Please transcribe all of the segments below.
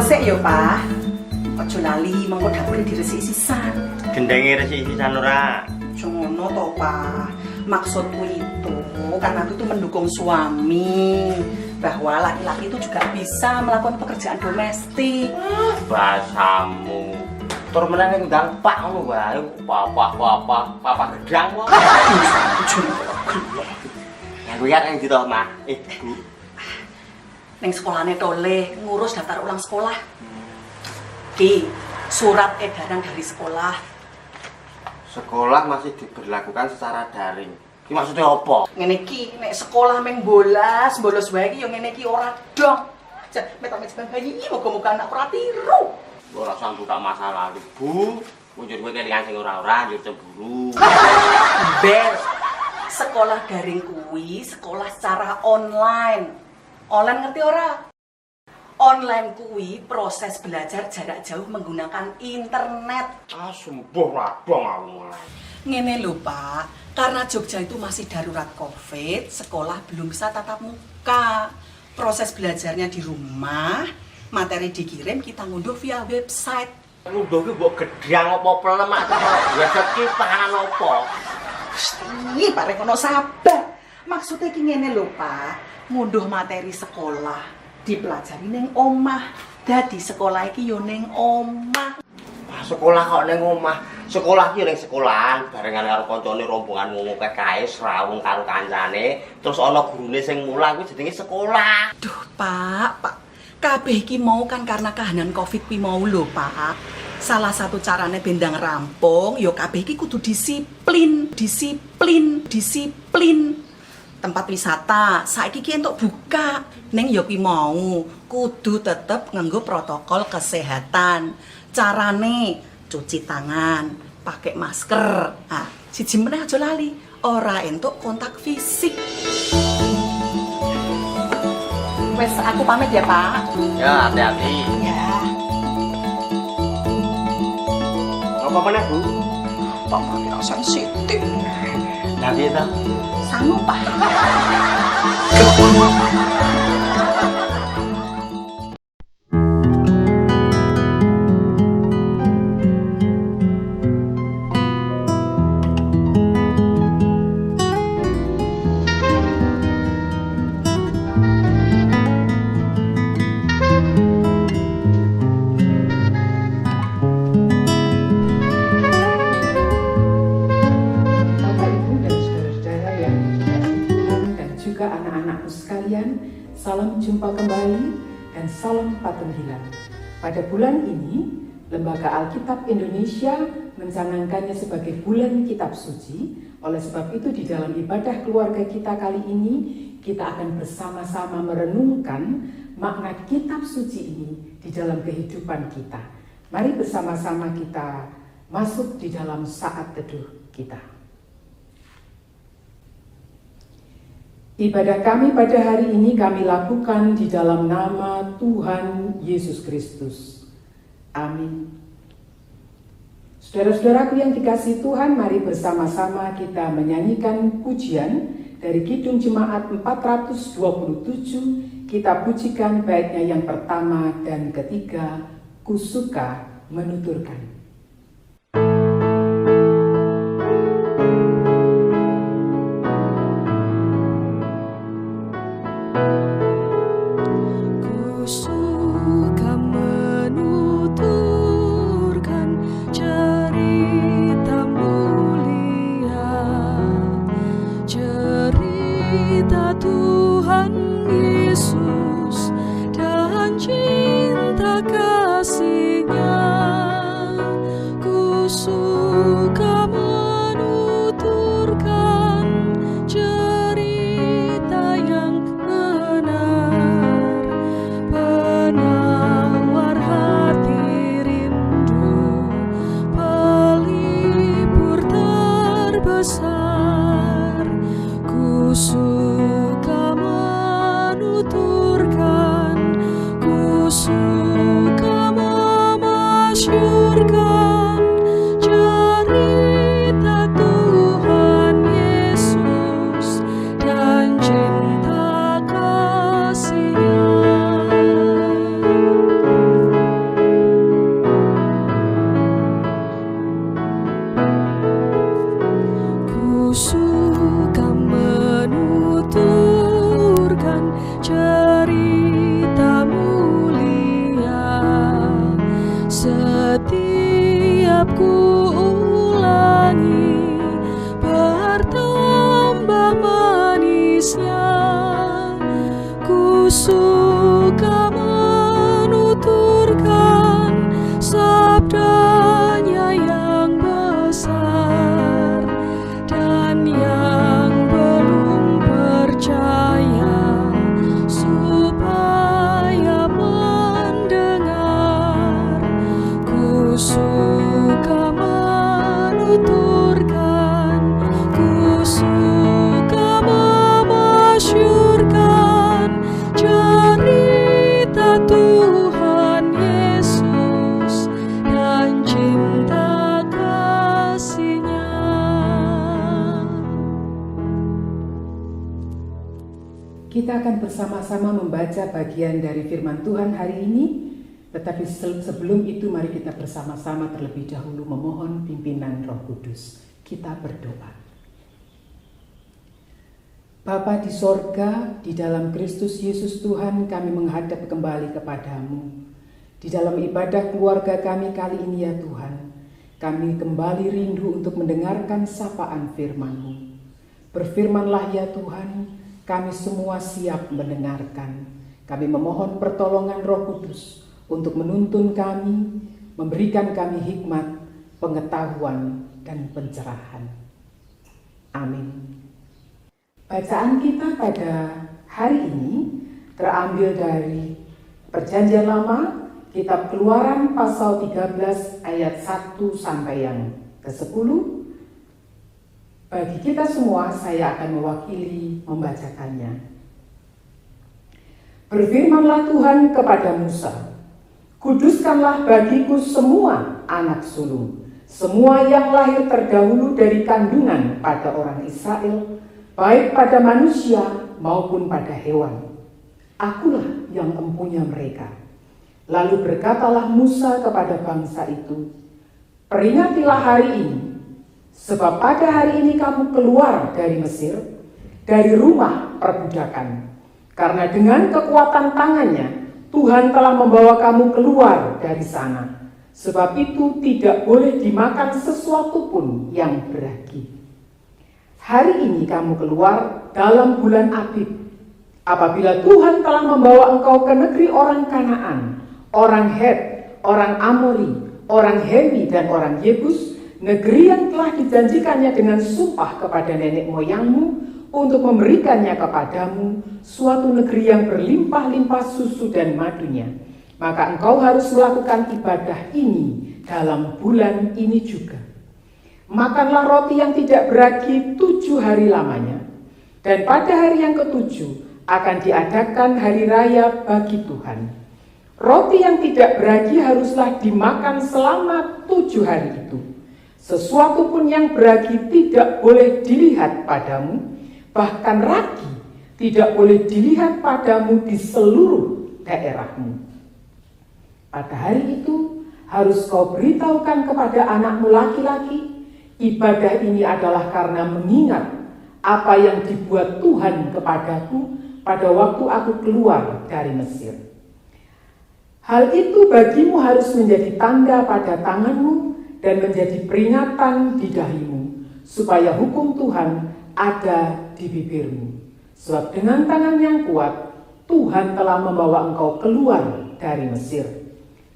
sik ya, Pak. Aja lali mengko dapure diresiki sisan. Gendenge resiki sisan ora. Jono to, Pak. Maksudku itu karena aku itu mendukung suami bahwa laki-laki itu juga bisa melakukan pekerjaan domestik. Bahasamu. Tur meneh ning dampak ngono wae. Papa gedang kok. Ya gue yang gitu mah. Bu. Neng sekolahnya tole ngurus daftar ulang sekolah. Ki, surat edaran dari sekolah. Sekolah masih diberlakukan secara daring. Ini maksudnya apa? Ngene ki, nek sekolah meng bolos wae ki yo ngene ki ora dong. Metok-metok bayi muga-muga anak ora tiru. Ora usah buka masalah, Bu. Munjur kowe kelingan sing ora-ora njur cemburu. Bel. Sekolah daring kuwi sekolah secara online. Online ngerti ora? Online kuwi proses belajar jarak jauh menggunakan internet. Ah, sembuh rabong aku mulai. Ngene lho, Pak. Karena Jogja itu masih darurat Covid, sekolah belum bisa tatap muka. Proses belajarnya di rumah, materi dikirim kita ngunduh via website. Ngunduh ki mbok gedang apa pelem atau website ki panganan apa? Gusti, Pak Rekono sabar. Maksudnya ki ngene lho, Pak. Ngunduh materi sekolah dipelajari ning omah. Dadi sekolah iki yo ning omah. Sekolah kok ning omah. Sekolah ki ning sekolahan barengan karo kancane rombongan ngono kae srawung karo kancane, terus ana gurune sing mulang kuwi jenenge sekolah. Duh, Pak. Kabeh iki mau kan karena kahanan Covid kuwi mau lho, Pak. Salah satu carane bendang rampung, ya kabeh iki kudu disiplin. Tempat wisata saiki ki entuk buka, ning ya kuwi mau kudu tetep nganggo protokol kesehatan. Carane cuci tangan, pakai masker. Ah, siji meneh aja lali, ora entuk kontak fisik. Wes aku pamit ya, Pak. Ya, hati-hati. Ya. Apa meneh, Bu? Pak makin sensitif. Nanti ta. Sanggup, Pak. Salam jumpa kembali dan salam Patunggilan. Pada bulan ini, Lembaga Alkitab Indonesia mencanangkannya sebagai bulan Kitab Suci. Oleh sebab itu di dalam ibadah keluarga kita kali ini, kita akan bersama-sama merenungkan makna Kitab Suci ini di dalam kehidupan kita. Mari bersama-sama kita masuk di dalam saat teduh kita. Ibadah kami pada hari ini kami lakukan di dalam nama Tuhan Yesus Kristus. Amin. Saudara-saudaraku yang dikasihi Tuhan, mari bersama-sama kita menyanyikan pujian dari Kidung Jemaat 427. Kita pujikan baitnya yang pertama dan ketiga, Ku suka menuturkan. kita akan bersama-sama membaca bagian dari firman Tuhan hari ini. Tetapi sebelum itu mari kita bersama-sama terlebih dahulu memohon pimpinan Roh Kudus. Kita berdoa. Bapa di sorga, di dalam Kristus Yesus Tuhan, kami menghadap kembali kepadamu. Di dalam ibadah keluarga kami kali ini ya Tuhan, kami kembali rindu untuk mendengarkan sapaan firman-Mu. Berfirmanlah ya Tuhan, kami semua siap mendengarkan. Kami memohon pertolongan Roh Kudus untuk menuntun kami, memberikan kami hikmat, pengetahuan, dan pencerahan. Amin. Bacaan kita pada hari ini terambil dari Perjanjian Lama, Kitab Keluaran pasal 13 ayat 1 sampai yang ke-10. Bagi kita semua, saya akan mewakili membacakannya. Berfirmanlah Tuhan kepada Musa, "Kuduskanlah bagiku semua anak sulung, semua yang lahir terdahulu dari kandungan pada orang Israel, baik pada manusia maupun pada hewan. Akulah yang empunya mereka." Lalu berkatalah Musa kepada bangsa itu, "Peringatilah hari ini, sebab pada hari ini kamu keluar dari Mesir, dari rumah perbudakan. Karena dengan kekuatan tangannya, Tuhan telah membawa kamu keluar dari sana. Sebab itu tidak boleh dimakan sesuatu pun yang beragi. Hari ini kamu keluar dalam bulan Abib, apabila Tuhan telah membawa engkau ke negeri orang Kanaan, orang Het, orang Amori, orang Hemi, dan orang Yebus, negeri yang telah dijanjikannya dengan sumpah kepada nenek moyangmu untuk memberikannya kepadamu, suatu negeri yang berlimpah-limpah susu dan madunya. Maka engkau harus melakukan ibadah ini dalam bulan ini juga. Makanlah roti yang tidak beragi 7 hari lamanya, dan pada hari yang ke-7 akan diadakan hari raya bagi Tuhan. Roti yang tidak beragi haruslah dimakan selama 7 hari itu. Sesuatu pun yang beragi tidak boleh dilihat padamu, bahkan ragi tidak boleh dilihat padamu di seluruh daerahmu. Pada hari itu harus kau beritahukan kepada anakmu laki-laki, ibadah ini adalah karena mengingat apa yang dibuat Tuhan kepadaku pada waktu aku keluar dari Mesir. Hal itu bagimu harus menjadi tanda pada tanganmu dan menjadi peringatan di dahimu, supaya hukum Tuhan ada di bibirmu. Sebab dengan tangan yang kuat, Tuhan telah membawa engkau keluar dari Mesir.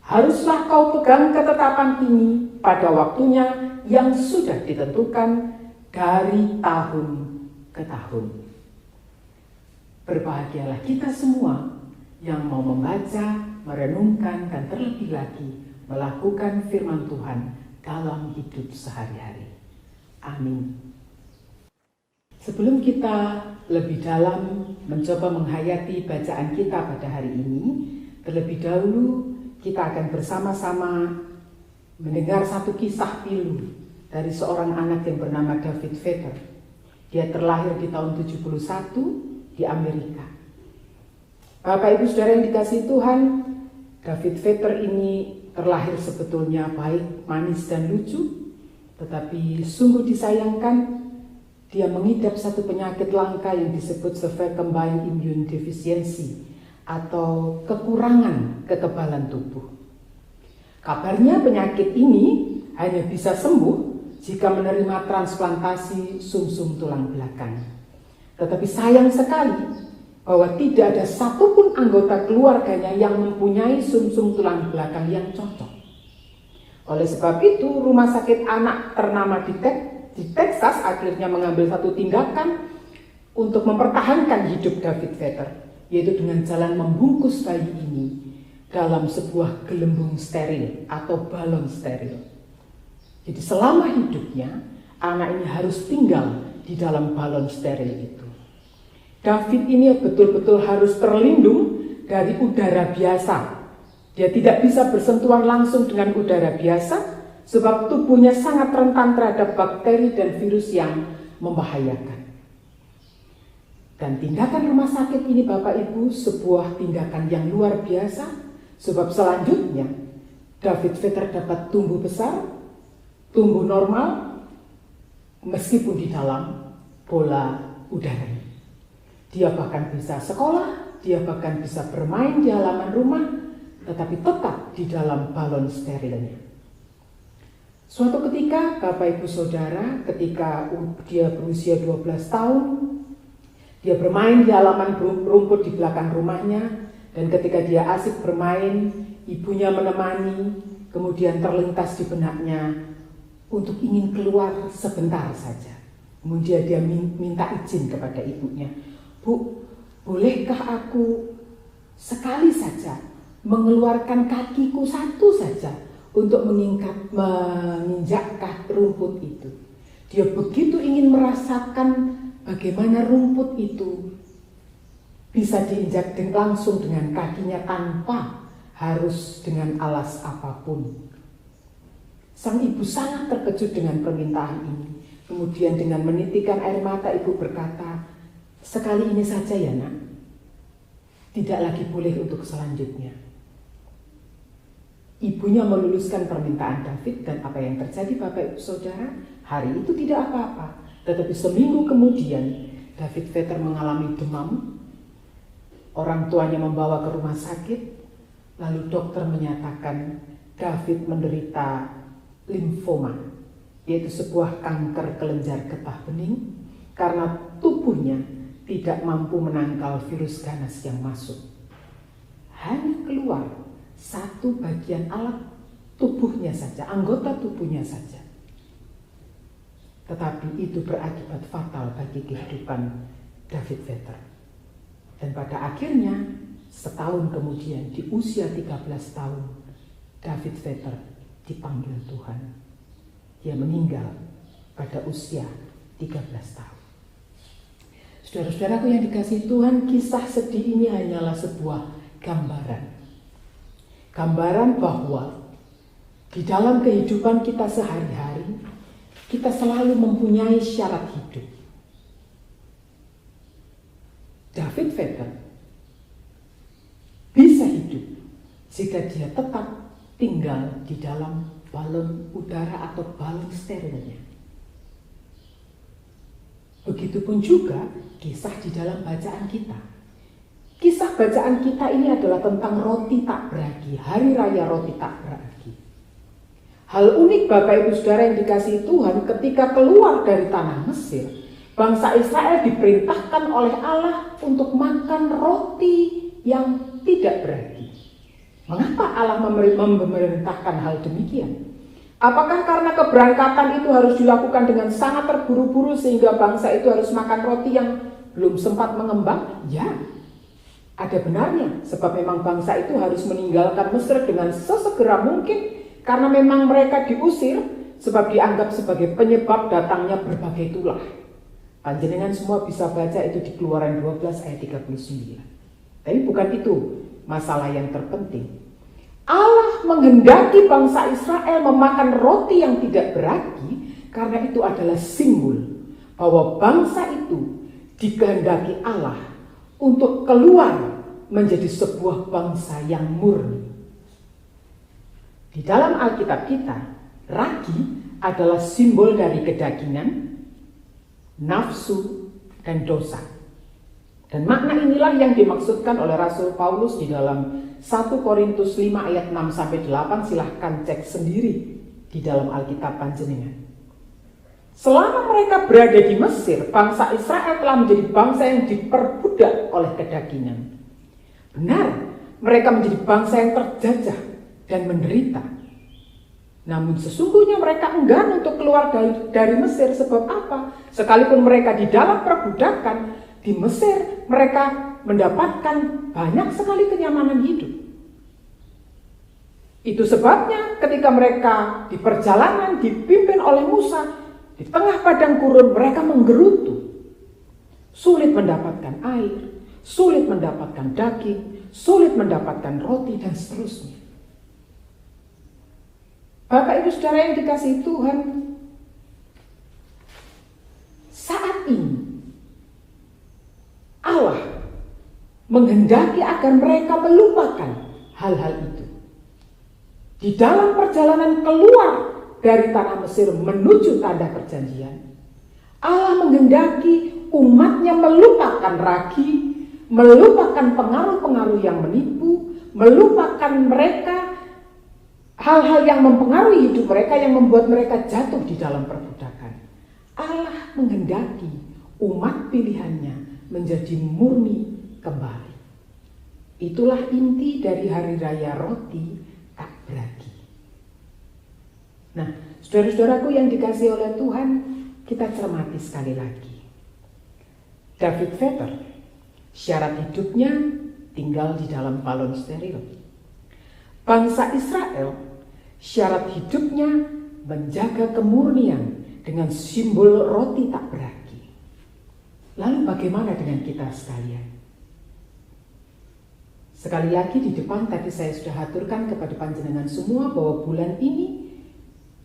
Haruslah kau pegang ketetapan ini pada waktunya yang sudah ditentukan dari tahun ke tahun. Berbahagialah kita semua yang mau membaca, merenungkan, dan terlebih lagi melakukan firman Tuhan dalam hidup sehari-hari. Amin. Sebelum kita lebih dalam mencoba menghayati bacaan kita pada hari ini, terlebih dahulu kita akan bersama-sama mendengar satu kisah pilu dari seorang anak yang bernama David Vetter. Dia terlahir di tahun 71 di Amerika. Bapak Ibu Saudara yang dikasihi Tuhan, David Vetter ini terlahir sebetulnya baik, manis, dan lucu, tetapi sungguh disayangkan dia mengidap satu penyakit langka yang disebut severe combined immune deficiency atau kekurangan kekebalan tubuh. Kabarnya penyakit ini hanya bisa sembuh jika menerima transplantasi sumsum tulang belakang. Tetapi sayang sekali bahwa tidak ada satupun anggota keluarganya yang mempunyai sumsum tulang belakang yang cocok. Oleh sebab itu, rumah sakit anak ternama di Texas akhirnya mengambil satu tindakan untuk mempertahankan hidup David Vetter, yaitu dengan jalan membungkus bayi ini dalam sebuah gelembung steril atau balon steril. Jadi selama hidupnya, anak ini harus tinggal di dalam balon steril itu. David ini betul-betul harus terlindung dari udara biasa. Dia tidak bisa bersentuhan langsung dengan udara biasa, sebab tubuhnya sangat rentan terhadap bakteri dan virus yang membahayakan. Dan tindakan rumah sakit ini Bapak Ibu sebuah tindakan yang luar biasa, sebab selanjutnya David Vetter dapat tumbuh besar, tumbuh normal, meskipun di dalam bola udara. Dia bahkan bisa sekolah, dia bahkan bisa bermain di halaman rumah, tetapi tetap di dalam balon sterilnya. Suatu ketika Bapak Ibu Saudara, ketika dia berusia 12 tahun, dia bermain di halaman rumput di belakang rumahnya, dan ketika dia asik bermain, ibunya menemani, kemudian terlintas di benaknya untuk ingin keluar sebentar saja. Kemudian dia minta izin kepada ibunya, "Bu, bolehkah aku sekali saja mengeluarkan kakiku satu saja untuk menginjakkan rumput itu?" Dia begitu ingin merasakan bagaimana rumput itu bisa diinjak langsung dengan kakinya tanpa harus dengan alas apapun. Sang ibu sangat terkejut dengan permintaan ini. Kemudian dengan menitikkan air mata, ibu berkata, "Sekali ini saja ya nak, tidak lagi boleh untuk selanjutnya." Ibunya meluluskan permintaan David, dan apa yang terjadi Bapak Ibu Saudara, hari itu tidak apa-apa. Tetapi seminggu kemudian David Vetter mengalami demam. Orang tuanya membawa ke rumah sakit, lalu dokter menyatakan David menderita limfoma, yaitu sebuah kanker kelenjar getah bening, karena tubuhnya tidak mampu menangkal virus ganas yang masuk. Hanya keluar satu bagian alat tubuhnya saja, anggota tubuhnya saja. Tetapi itu berakibat fatal bagi kehidupan David Vetter. Dan pada akhirnya, setahun kemudian di usia 13 tahun, David Vetter dipanggil Tuhan. Dia meninggal pada usia 13 tahun. Saudara-saudaraku yang dikasihi Tuhan, kisah sedih ini hanyalah sebuah gambaran. Gambaran bahwa di dalam kehidupan kita sehari-hari, kita selalu mempunyai syarat hidup. David Vetter bisa hidup jika dia tetap tinggal di dalam balon udara atau balon sterilnya. Begitupun juga kisah di dalam bacaan kita. Kisah bacaan kita ini adalah tentang roti tak beragi, hari raya roti tak beragi. Hal unik Bapak Ibu Saudara yang dikasihi Tuhan, ketika keluar dari tanah Mesir, bangsa Israel diperintahkan oleh Allah untuk makan roti yang tidak beragi. Mengapa Allah memerintahkan hal demikian? Apakah karena keberangkatan itu harus dilakukan dengan sangat terburu-buru sehingga bangsa itu harus makan roti yang belum sempat mengembang? Ya, ada benarnya, sebab memang bangsa itu harus meninggalkan Mesir dengan sesegera mungkin, karena memang mereka diusir sebab dianggap sebagai penyebab datangnya berbagai tulah. Panjenengan semua bisa baca itu di Keluaran 12 ayat 39. Tapi bukan itu masalah yang terpenting. Allah menghendaki bangsa Israel memakan roti yang tidak beragi karena itu adalah simbol bahwa bangsa itu dikehendaki Allah untuk keluar menjadi sebuah bangsa yang murni. Di dalam Alkitab kita, ragi adalah simbol dari kedagingan, nafsu, dan dosa. Dan makna inilah yang dimaksudkan oleh Rasul Paulus di dalam 1 Korintus 5 ayat 6-8, silahkan cek sendiri di dalam Alkitab panjenengan. Selama mereka berada di Mesir, bangsa Israel telah menjadi bangsa yang diperbudak oleh kedagingan. Benar, mereka menjadi bangsa yang terjajah dan menderita. Namun sesungguhnya mereka enggan untuk keluar dari Mesir. Sebab apa? Sekalipun mereka di dalam perbudakan di Mesir, mereka mendapatkan banyak sekali kenyamanan hidup. Itu sebabnya ketika mereka di perjalanan dipimpin oleh Musa di tengah padang gurun, mereka menggerutu. Sulit mendapatkan air, sulit mendapatkan daging, sulit mendapatkan roti, dan seterusnya. Bapak Ibu Saudara yang dikasihi Tuhan, saat ini menghendaki agar mereka melupakan hal-hal itu. Di dalam perjalanan keluar dari tanah Mesir menuju tanda perjanjian, Allah menghendaki umatnya melupakan ragi, melupakan pengaruh-pengaruh yang menipu, melupakan mereka hal-hal yang mempengaruhi hidup mereka, yang membuat mereka jatuh di dalam perbudakan. Allah menghendaki umat pilihannya menjadi murni kembali. Itulah inti dari Hari Raya Roti Tak Beragi. Nah, saudara-saudaraku yang dikasihi oleh Tuhan, kita cermati sekali lagi. David Vetter, syarat hidupnya tinggal di dalam balon steril. Bangsa Israel, syarat hidupnya menjaga kemurnian dengan simbol roti tak beragi. Lalu bagaimana dengan kita sekalian? Sekali lagi di depan tadi saya sudah aturkan kepada panjenengan semua bahwa bulan ini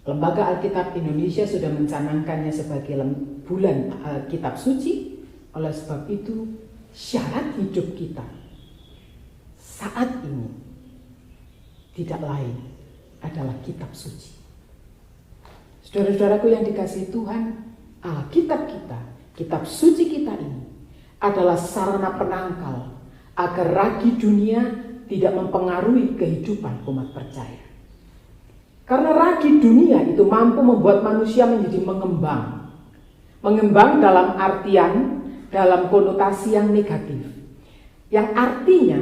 Lembaga Alkitab Indonesia sudah mencanangkannya sebagai bulan Kitab Suci. Oleh sebab itu syarat hidup kita saat ini tidak lain adalah Kitab Suci. Saudara-saudaraku yang dikasihi Tuhan, Alkitab kita, Kitab Suci kita ini adalah sarana penangkal agar ragi dunia tidak mempengaruhi kehidupan umat percaya. Karena ragi dunia itu mampu membuat manusia menjadi mengembang. Mengembang dalam artian, dalam konotasi yang negatif. Yang artinya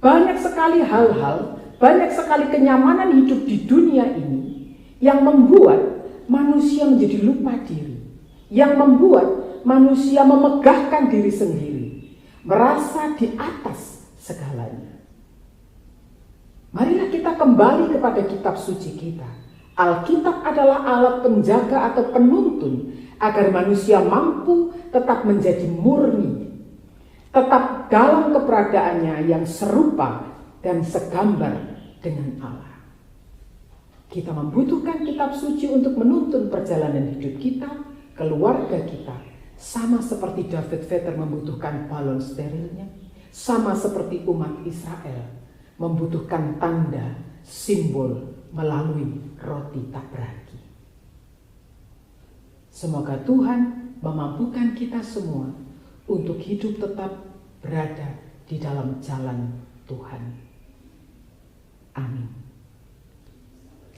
banyak sekali hal-hal, banyak sekali kenyamanan hidup di dunia ini yang membuat manusia menjadi lupa diri. Yang membuat manusia memegahkan diri sendiri, merasa di atas segalanya. Marilah kita kembali kepada kitab suci kita. Alkitab adalah alat penjaga atau penuntun agar manusia mampu tetap menjadi murni, tetap dalam keberadaannya yang serupa dan segambar dengan Allah. Kita membutuhkan kitab suci untuk menuntun perjalanan hidup kita, keluarga kita, sama seperti David Vetter membutuhkan balon sterilnya, sama seperti umat Israel membutuhkan tanda, simbol melalui roti tak beragi. Semoga Tuhan memampukan kita semua untuk hidup tetap berada di dalam jalan Tuhan. Amin.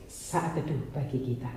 Saat teduh bagi kita.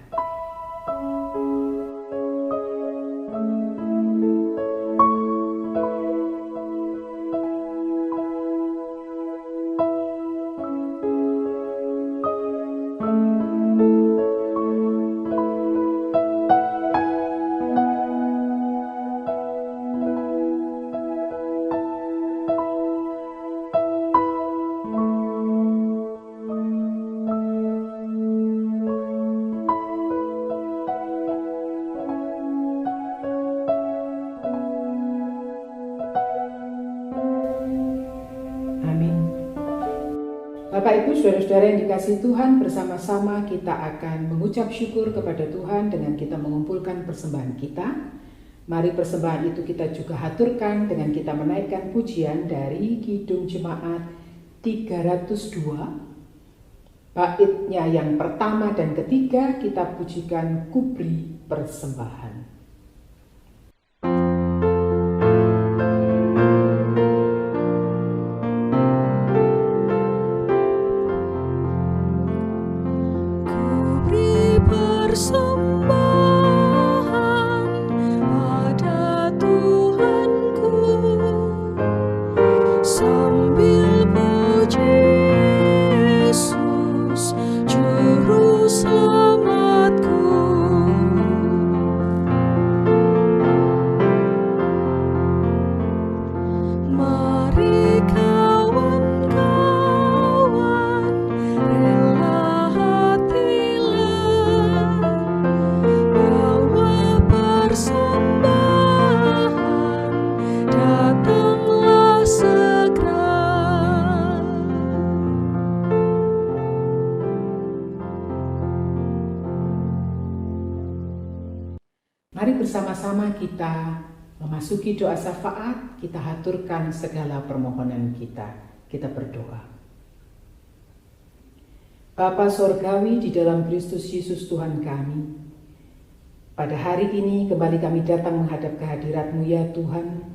Bapak Ibu saudara-saudara yang dikasihi Tuhan, bersama-sama kita akan mengucap syukur kepada Tuhan dengan kita mengumpulkan persembahan kita. Mari persembahan itu kita juga haturkan dengan kita menaikkan pujian dari Kidung Jemaat 302. Baitnya yang pertama dan ketiga kita pujikan kubri persembahan. Mari bersama-sama kita Memasuki doa syafaat, kita haturkan segala permohonan kita. Kita berdoa. Bapa Sorgawi di dalam Kristus Yesus Tuhan kami, pada hari ini kembali kami datang menghadap kehadirat-Mu ya Tuhan.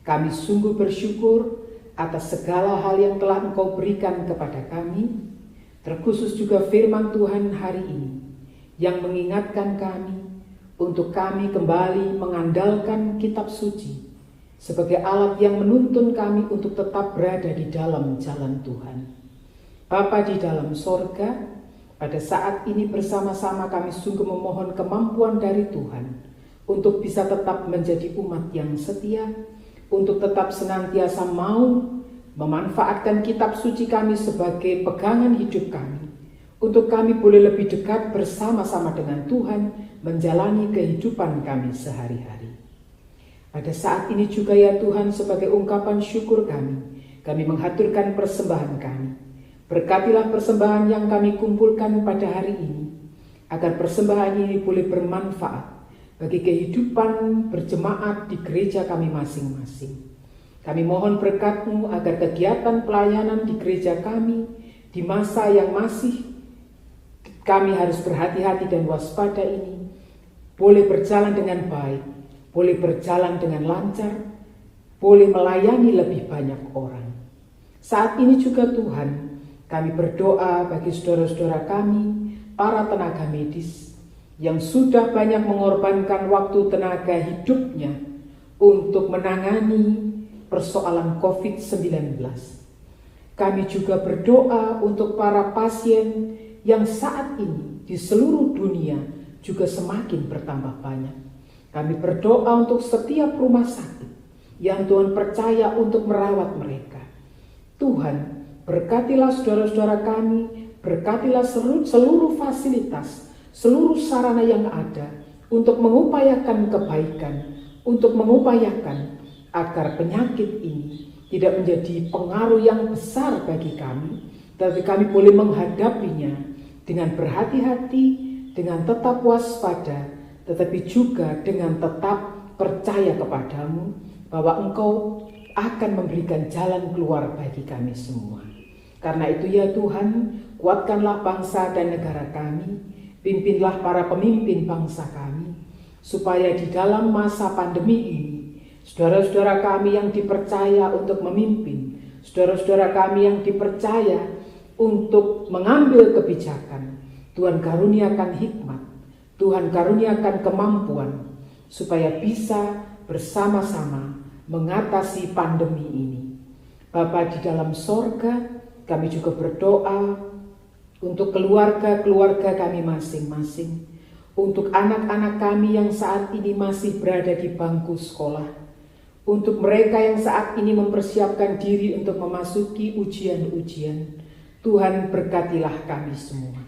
Kami sungguh bersyukur atas segala hal yang telah Engkau berikan kepada kami, terkhusus juga firman Tuhan hari ini yang mengingatkan kami untuk kami kembali mengandalkan kitab suci sebagai alat yang menuntun kami untuk tetap berada di dalam jalan Tuhan. Bapa di dalam sorga, pada saat ini bersama-sama kami sungguh memohon kemampuan dari Tuhan untuk bisa tetap menjadi umat yang setia, untuk tetap senantiasa mau memanfaatkan kitab suci kami sebagai pegangan hidup kami, untuk kami boleh lebih dekat bersama-sama dengan Tuhan menjalani kehidupan kami sehari-hari. Pada saat ini juga ya Tuhan, sebagai ungkapan syukur kami menghaturkan persembahan kami. Berkatilah persembahan yang kami kumpulkan pada hari ini, agar persembahan ini boleh bermanfaat bagi kehidupan berjemaat di gereja kami masing-masing. Kami mohon berkat-Mu agar kegiatan pelayanan di gereja kami di masa yang masih kami harus berhati-hati dan waspada ini boleh berjalan dengan baik, boleh berjalan dengan lancar, boleh melayani lebih banyak orang. Saat ini juga Tuhan, kami berdoa bagi saudara-saudara kami, para tenaga medis yang sudah banyak mengorbankan waktu tenaga hidupnya untuk menangani persoalan COVID-19. Kami juga berdoa untuk para pasien yang saat ini di seluruh dunia juga semakin bertambah banyak. Kami berdoa untuk setiap rumah sakit yang Tuhan percaya untuk merawat mereka. Tuhan, berkatilah saudara-saudara kami, berkatilah seluruh fasilitas, seluruh sarana yang ada untuk mengupayakan kebaikan, untuk mengupayakan agar penyakit ini tidak menjadi pengaruh yang besar bagi kami, tapi kami boleh menghadapinya dengan berhati-hati, dengan tetap waspada, tetapi juga dengan tetap percaya kepadamu bahwa Engkau akan memberikan jalan keluar bagi kami semua. Karena itu ya Tuhan, kuatkanlah bangsa dan negara kami, pimpinlah para pemimpin bangsa kami, supaya di dalam masa pandemi ini, saudara-saudara kami yang dipercaya untuk memimpin, saudara-saudara kami yang dipercaya untuk mengambil kebijakan, Tuhan karuniakan hikmat, Tuhan karuniakan kemampuan, supaya bisa bersama-sama mengatasi pandemi ini. Bapa di dalam sorga, kami juga berdoa untuk keluarga-keluarga kami masing-masing, untuk anak-anak kami yang saat ini masih berada di bangku sekolah, untuk mereka yang saat ini mempersiapkan diri untuk memasuki ujian-ujian. Tuhan berkatilah kami semua.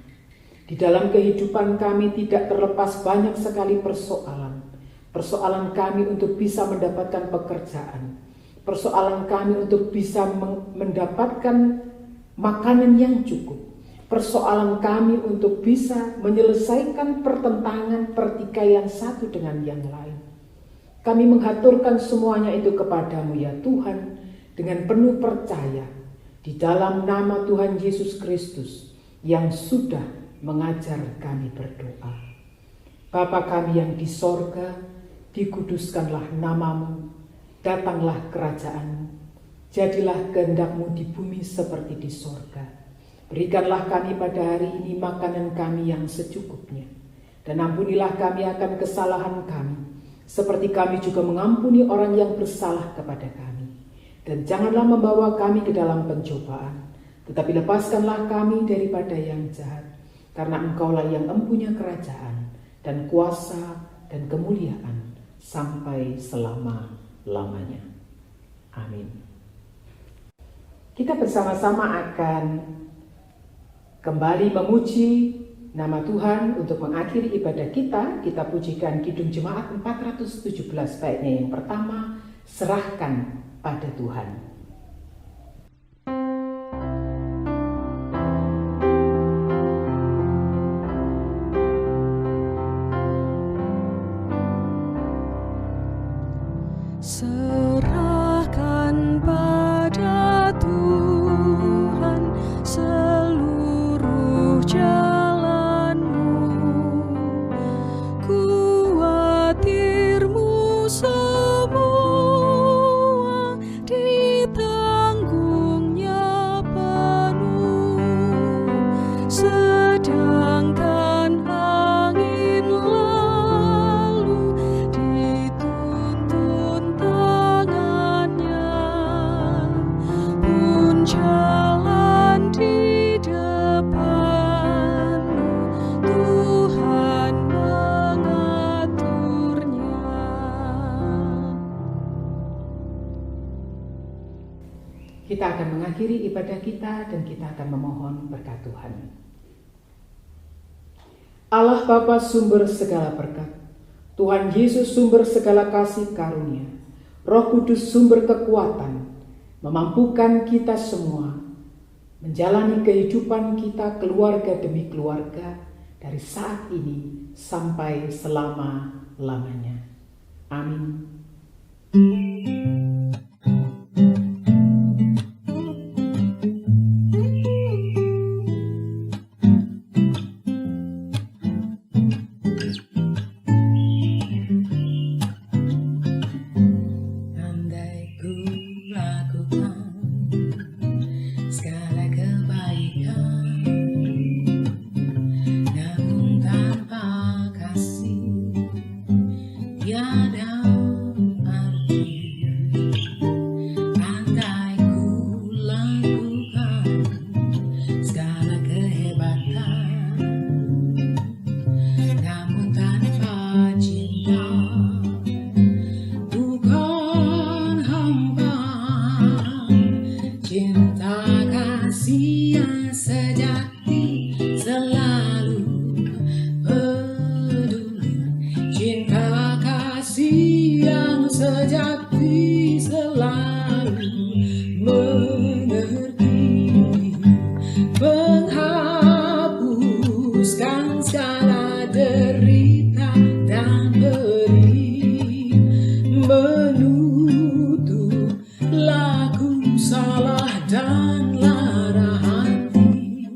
Di dalam kehidupan kami tidak terlepas banyak sekali persoalan. Persoalan kami untuk bisa mendapatkan pekerjaan. Persoalan kami untuk bisa mendapatkan makanan yang cukup. Persoalan kami untuk bisa menyelesaikan pertentangan pertikaian satu dengan yang lain. Kami menghaturkan semuanya itu kepadamu ya Tuhan, dengan penuh percaya di dalam nama Tuhan Yesus Kristus yang sudah mengajar kami berdoa. Bapa kami yang di sorga, dikuduskanlah namamu, datanglah kerajaanmu, jadilah kehendak-Mu di bumi seperti di sorga. Berikanlah kami pada hari ini makanan kami yang secukupnya, dan ampunilah kami akan kesalahan kami, seperti kami juga mengampuni orang yang bersalah kepada kami. Dan janganlah membawa kami ke dalam pencobaan, tetapi lepaskanlah kami daripada yang jahat. Karena Engkaulah yang empunya kerajaan dan kuasa dan kemuliaan sampai selama-lamanya. Amin. Kita bersama-sama akan kembali memuji nama Tuhan untuk mengakhiri ibadah kita. Kita pujikan Kidung Jemaat 417 baiknya yang pertama, serahkan pada Tuhan. Serahkan pada Tuhan seluruh jalanmu, kuatirmu semua ditanggungnya penuh, sedangkan angin lalu dituntun tangannya, pun jalan di depanmu, Tuhan mengaturnya. Kita akan mengakhiri ibadah kita dan kita akan memohon berkat Tuhan. Allah Bapa sumber segala berkat, Tuhan Yesus sumber segala kasih karunia, Roh Kudus sumber kekuatan, memampukan kita semua menjalani kehidupan kita keluarga demi keluarga dari saat ini sampai selama-lamanya. Amin. Andai ku lakukan segala kebaikan, namun tanpa kasih tiada arti. Andai ku lakukan segala kehebatan, namun tanpa cinta, bukan hamba. Cinta kasih yang sejati selalu peduli. Cinta kasih yang sejati selalu mengerti, menghapuskan segala derita dan pedih, menutup laku salah dan lara hati,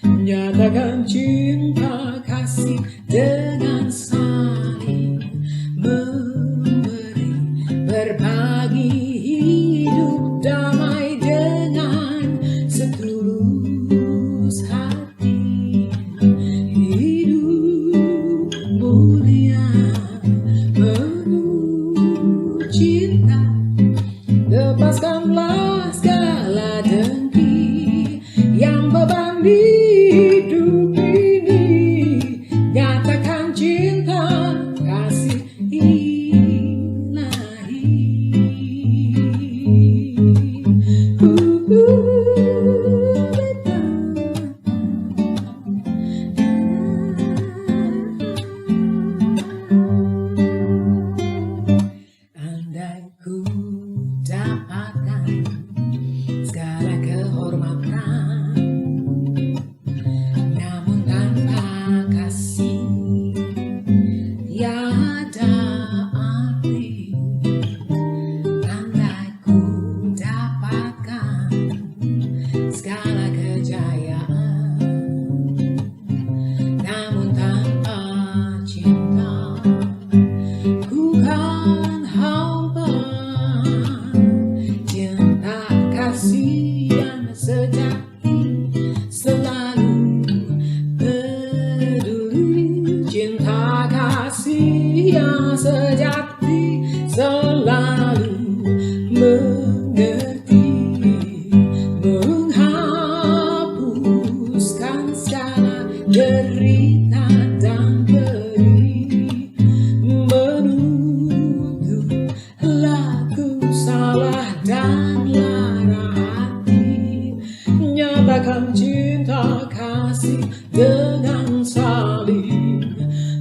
nyatakan cinta kasih dengan saling memberi, berbagi hidup damai dengan setulus hati, hidup mulia penuh cinta. Lepaskanlah segala dengki yang beban di hidup ini, nyatakan cinta kasih Andai ku dapatkan segala kehormatan, namun tanpa kasih tiada arti. Andai ku dapatkan segala kejayaan, namun tanpa cinta, ku kan hamba. Cinta kasih yang sejati selalu peduli. Cinta kasih yang sejati selalu mengerti, menghapuskan segala derita dan pedih, menutup laku salah dan lara hati, nyatakan cinta kasih dengan saling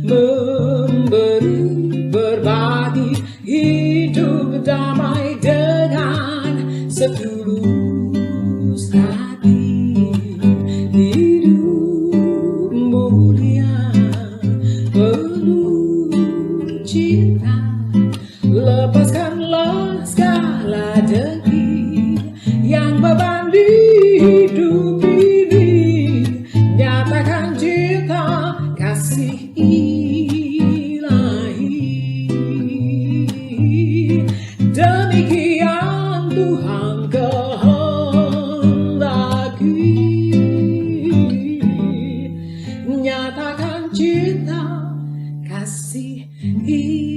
memberi, berbagi hidup damai dengan setulus hati, hidup mulia penuh cinta. Lepaskanlah di hidup ini, nyatakan cinta kasih ilahi. Demikian Tuhan kehendaki, nyatakan cinta kasih ilahi.